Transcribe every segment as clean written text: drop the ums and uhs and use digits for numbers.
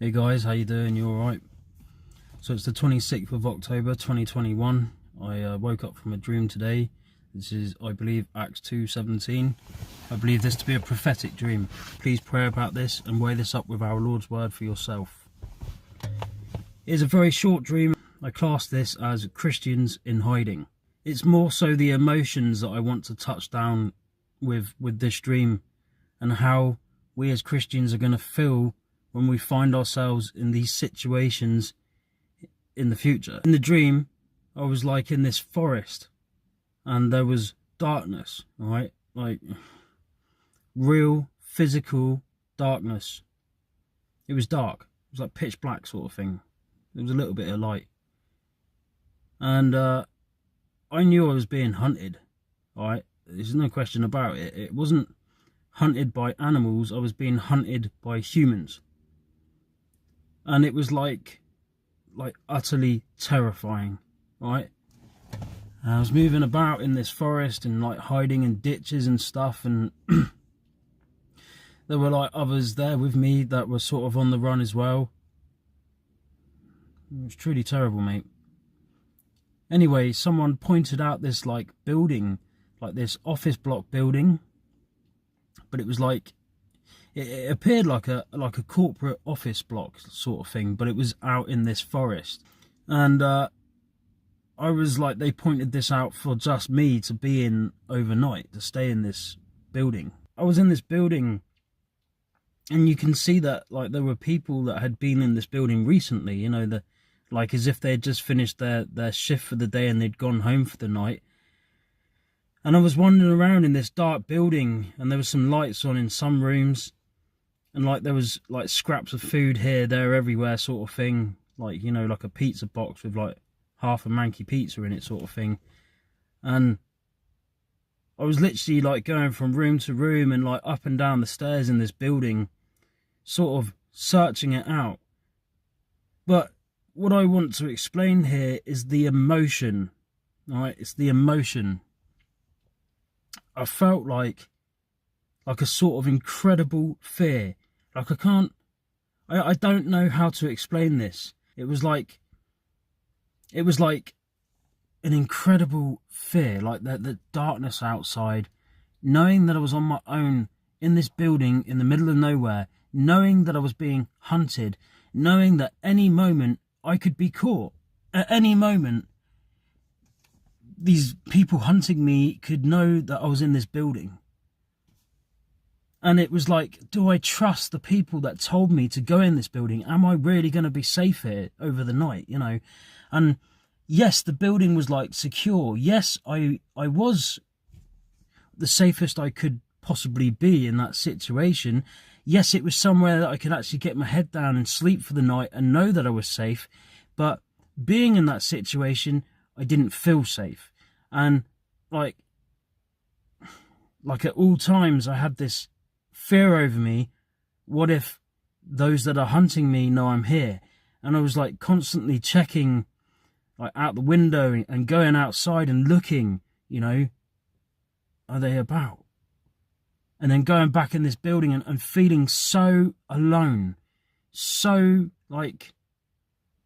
Hey guys, how you doing? You alright? So it's the 26th of October 2021. I woke up from a dream today. This is, I believe, Acts 2:17. I believe this to be a prophetic dream. Please pray about this and weigh this up with our Lord's word for yourself. It is a very short dream. I class this as Christians in hiding. It's more so the emotions that I want to touch down with this dream, and how we as Christians are going to feel when we find ourselves in these situations in the future. In the dream, I was like in this forest and there was darkness, right? Like real physical darkness. It was dark. It was like pitch black sort of thing. There was a little bit of light. And I knew I was being hunted, right? There's no question about it. It wasn't hunted by animals. I was being hunted by humans. And it was like utterly terrifying, right? And I was moving about in this forest and like hiding in ditches and stuff, and there were like others there with me that were sort of on the run as well. It was truly terrible, mate. Anyway, someone pointed out this like building, like this office block building, but it was like, it appeared like a corporate office block sort of thing, but it was out in this forest. And I was like, they pointed this out for just me to be in overnight, to stay in this building. I was in this building, and you can see that like there were people that had been in this building recently, you know, like as if they had just finished their shift for the day and they'd gone home for the night. And I was wandering around in this dark building, and there was some lights on in some rooms. And like there was like scraps of food here, there, everywhere sort of thing. Like, you know, like a pizza box with like half a manky pizza in it sort of thing. And I was literally like going from room to room and like up and down the stairs in this building, sort of searching it out. But what I want to explain here is the emotion, alright? It's the emotion. I felt like a sort of incredible fear. Like I don't know how to explain this. It was like an incredible fear, like the darkness outside, knowing that I was on my own in this building in the middle of nowhere, knowing that I was being hunted, knowing that any moment I could be caught. At any moment, these people hunting me could know that I was in this building. And it was like, do I trust the people that told me to go in this building? Am I really going to be safe here over the night, you know? And yes, the building was like secure. Yes, I was the safest I could possibly be in that situation. Yes, it was somewhere that I could actually get my head down and sleep for the night and know that I was safe. But being in that situation, I didn't feel safe. And like at all times, I had this fear over me. What if those that are hunting me know I'm here? And I was like constantly checking like out the window and going outside and looking, you know, are they about? And then going back in this building and feeling so alone, so like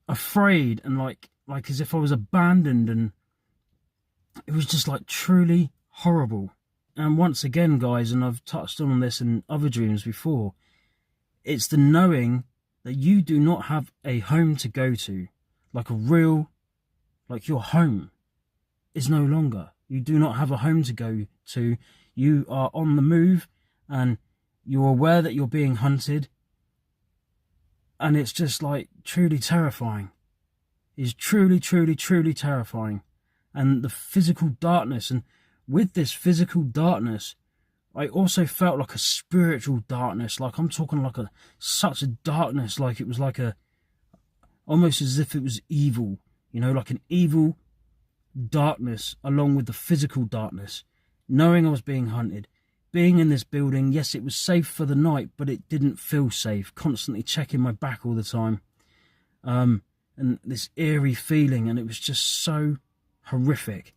afraid, and like as if I was abandoned, and it was just like truly horrible. And once again, guys, and I've touched on this in other dreams before, it's the knowing that you do not have a home to go to, like a real, like your home is no longer. You do not have a home to go to. You are on the move, and you're aware that you're being hunted. And it's just like truly terrifying. It's truly, truly, truly terrifying. And the physical darkness, and with this physical darkness, I also felt like a spiritual darkness. Like I'm talking like such a darkness, like it was like almost as if it was evil, you know, like an evil darkness along with the physical darkness. Knowing I was being hunted, being in this building, yes, it was safe for the night, but it didn't feel safe. Constantly checking my back all the time, and this eerie feeling, and it was just so horrific.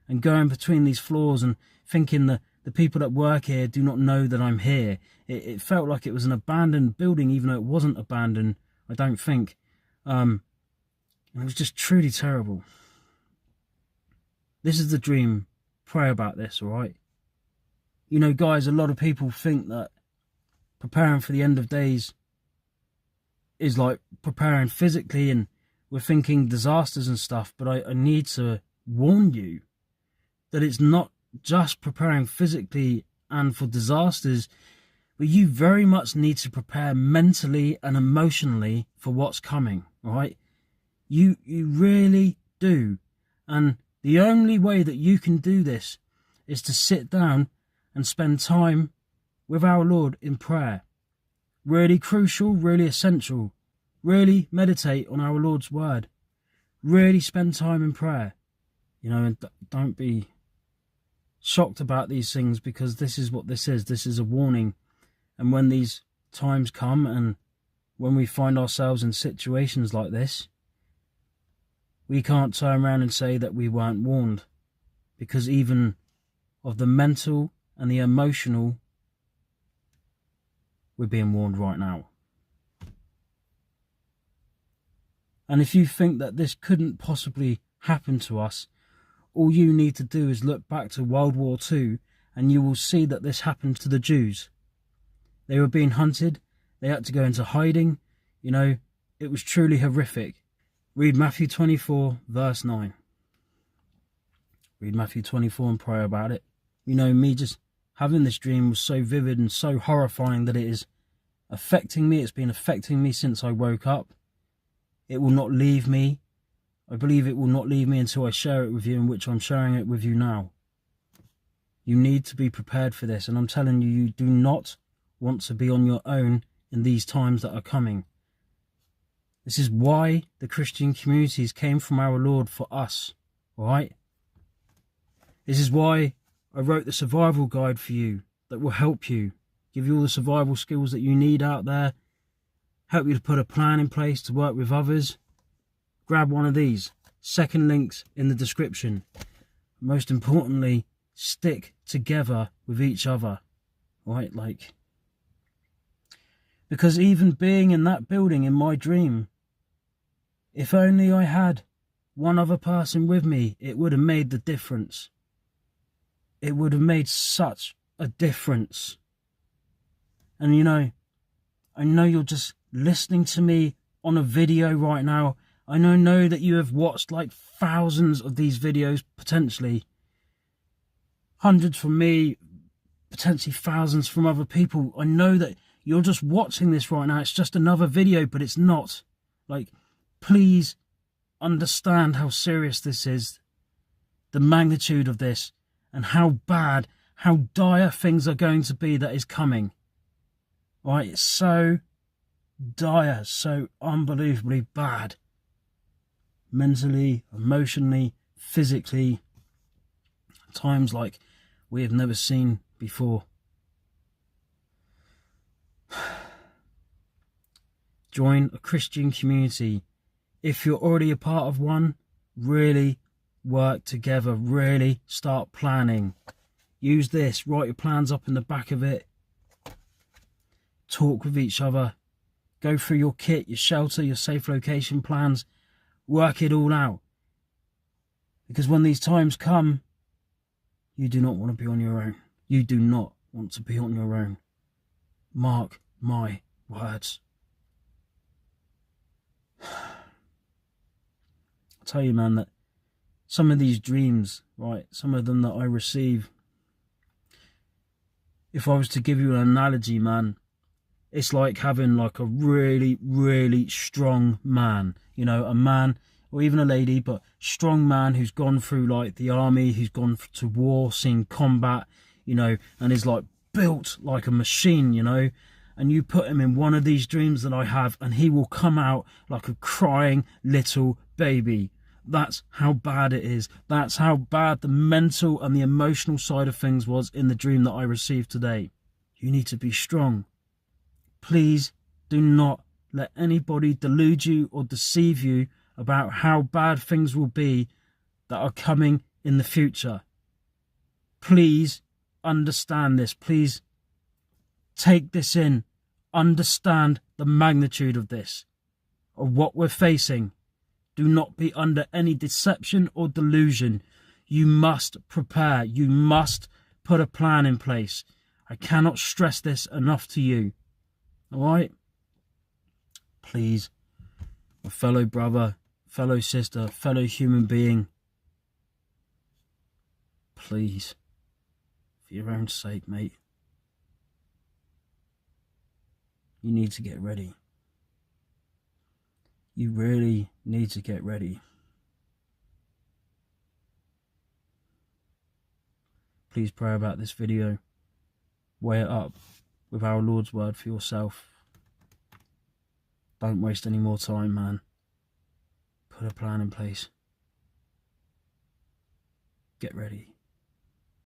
And going between these floors and thinking the people that work here do not know that I'm here. It felt like it was an abandoned building, even though it wasn't abandoned. I don't think. And it was just truly terrible. This is the dream. Pray about this, all right? You know, guys, a lot of people think that preparing for the end of days is like preparing physically, and we're thinking disasters and stuff, but I need to warn you that it's not just preparing physically and for disasters, but you very much need to prepare mentally and emotionally for what's coming, right? You really do. And the only way that you can do this is to sit down and spend time with our Lord in prayer. Really crucial, really essential. Really meditate on our Lord's word. Really spend time in prayer. You know, and don't be shocked about these things, because this is what this is. This is a warning. And when these times come, and when we find ourselves in situations like this, we can't turn around and say that we weren't warned, because even of the mental and the emotional, we're being warned right now. And if you think that this couldn't possibly happen to us, all you need to do is look back to World War II, and you will see that this happened to the Jews. They were being hunted. They had to go into hiding. You know, it was truly horrific. Read Matthew 24, verse 9. Read Matthew 24 and pray about it. You know, me just having this dream was so vivid and so horrifying that it is affecting me. It's been affecting me since I woke up. It will not leave me. I believe it will not leave me until I share it with you, in which I'm sharing it with you now. You need to be prepared for this. And I'm telling you, you do not want to be on your own in these times that are coming. This is why the Christian communities came from our Lord for us, all right? This is why I wrote the survival guide for you that will help you, give you all the survival skills that you need out there, help you to put a plan in place to work with others. Grab one of these. Second links in the description. Most importantly, stick together with each other, right? Like, because even being in that building in my dream, if only I had one other person with me, it would have made the difference. It would have made such a difference. And you know, I know you're just listening to me on a video right now. I know that you have watched like thousands of these videos, potentially. Hundreds from me, potentially thousands from other people. I know that you're just watching this right now. It's just another video, but it's not. Like, please understand how serious this is, the magnitude of this, and how bad, how dire things are going to be that is coming. Right? It's so dire, so unbelievably bad. Mentally, emotionally, physically, times like we have never seen before. Join a Christian community. If you're already a part of one, really work together, really start planning. Use this, write your plans up in the back of it. Talk with each other. Go through your kit, your shelter, your safe location plans. Work it all out. Because when these times come, you do not want to be on your own. You do not want to be on your own. Mark my words. I tell you, man, that some of these dreams, right, some of them that I receive, if I was to give you an analogy, man, it's like having like a really, really strong man, you know, a man or even a lady, but strong man who's gone through like the army, who's gone to war, seen combat, you know, and is like built like a machine, you know, and you put him in one of these dreams that I have and he will come out like a crying little baby. That's how bad it is. That's how bad the mental and the emotional side of things was in the dream that I received today. You need to be strong. Please do not let anybody delude you or deceive you about how bad things will be that are coming in the future. Please understand this. Please take this in. Understand the magnitude of this. of what we're facing. Do not be under any deception or delusion. You must prepare. You must put a plan in place. I cannot stress this enough to you. All right? Please, my fellow brother, fellow sister, fellow human being, please, for your own sake, mate, you need to get ready. You really need to get ready. Please pray about this video. Weigh it up with our Lord's word for yourself. Don't waste any more time, man. Put a plan in place. Get ready.